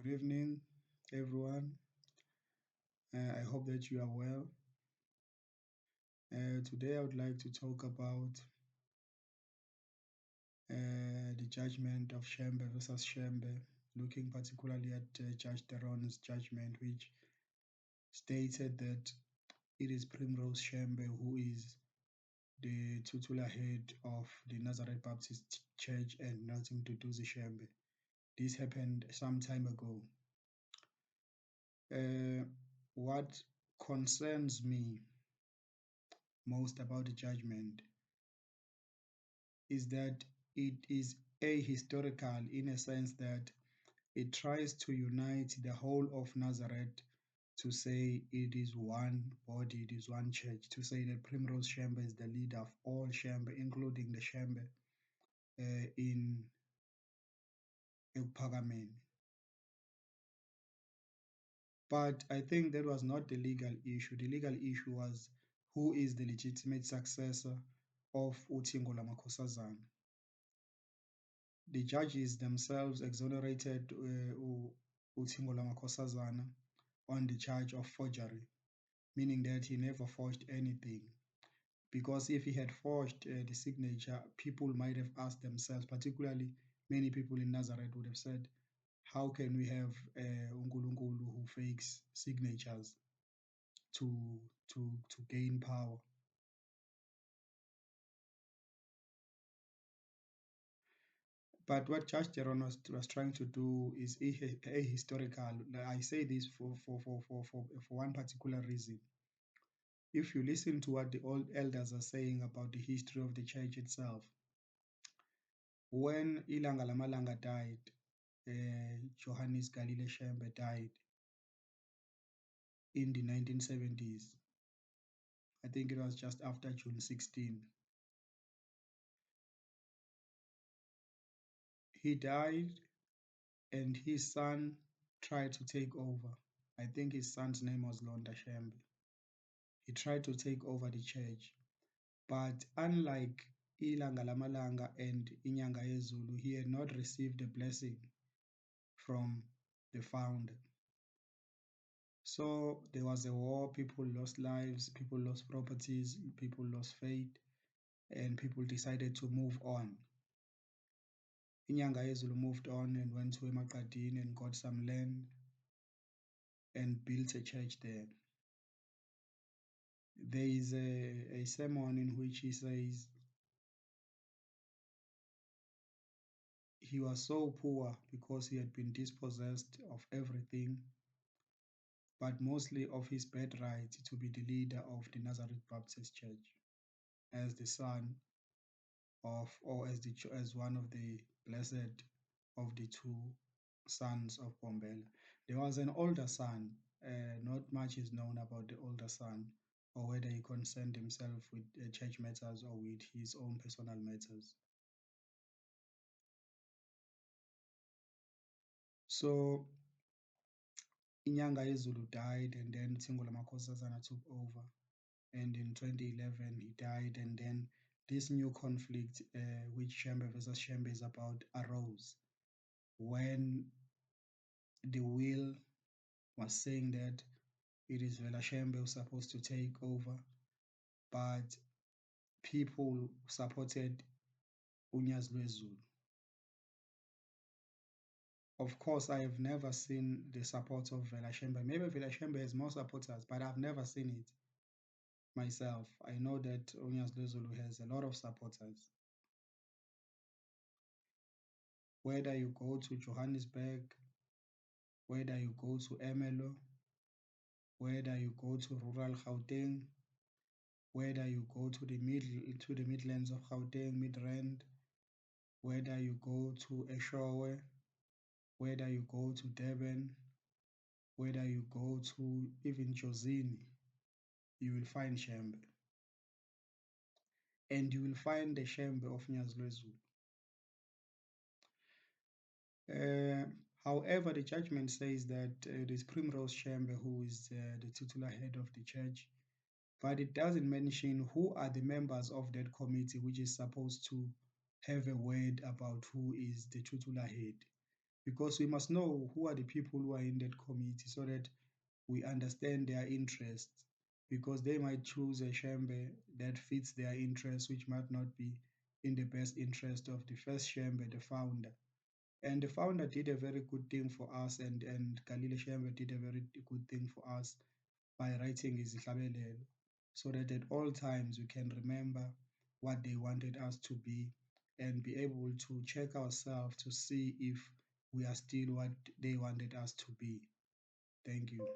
Good evening, everyone. I hope that you are well. Today, I would like to talk about the judgment of Shembe versus Shembe, looking particularly at Judge Deron's judgment, which stated that it is Primrose Shembe who is the titular head of the Nazareth Baptist Church and nothing to do with Shembe. This happened some time ago. What concerns me most about the judgment is that it is ahistorical in a sense that it tries to unite the whole of Nazareth to say it is one body, it is one church, to say that Primrose Shembe is the leader of all Shembe, including the Shembe in Euphakameni. But I think that was not the legal issue. The legal issue was who is the legitimate successor of Uthingo Lamakhosazana. The judges themselves exonerated Uthingo Lamakhosazana on the charge of forgery, meaning that he never forged anything. Because if he had forged the signature, people might have asked themselves, particularly many people in Nazareth would have said, how can we have uNkulunkulu who fakes signatures to, to gain power? But what Judge Deron was trying to do is ahistorical. I say this for one particular reason. If you listen to what the old elders are saying about the history of the church itself, when Ilanga Lamalanga died, Johannes Galile Shembe died in the 1970s. I think it was just after June 16. He died and his son tried to take over. I think his son's name was Londa Shembe. He tried to take over the church. But unlike Ilanga Lamalanga and Inyanga Yezulu, he had not received a blessing from the founder. So there was a war, people lost lives, people lost properties, people lost faith, and people decided to move on. Inyanga Yezulu moved on and went to Emaqadini and got some land and built a church there. There is a sermon in which he says he was so poor because he had been dispossessed of everything, but mostly of his birthright to be the leader of the Nazareth Baptist Church as the son of, or as one of the blessed of the two sons of Bombela. There was an older son. Not much is known about the older son, or whether he concerned himself with church matters or with his own personal matters. So Inyanga Yezulu died, and then Tsingo Lamakhosazana took over. And in 2011, he died, and then this new conflict, which Shembe versus Shembe is about, arose when the will was saying that it is Vela Shembe who's supposed to take over, but people supported Unyazwe Zulu. Of course, I have never seen the support of Vela Shembe. Maybe Vela Shembe has more supporters, but I've never seen it myself. I know that Unyazwe Zulu has a lot of supporters. Whether you go to Johannesburg, whether you go to Emelo, whether you go to rural Gauteng, whether you go to the Midlands of Gauteng, Midrand, whether you go to Eshowe, whether you go to Durban, whether you go to even Jozini, you will find Shembe. And you will find the Shembe of Nyazwe Zulu. However, the judgment says that it is Primrose Shembe who is the titular head of the church, but it doesn't mention who are the members of that committee which is supposed to have a word about who is the titular head. because we must know who are the people who are in that committee so that we understand their interests, because they might choose a Shembe that fits their interests, which might not be in the best interest of the first Shembe, the founder. And the founder did a very good thing for us, and Galile Shembe did a very good thing for us by writing his Ihlabelelo, so that at all times we can remember what they wanted us to be and be able to check ourselves to see if we are still what they wanted us to be. Thank you.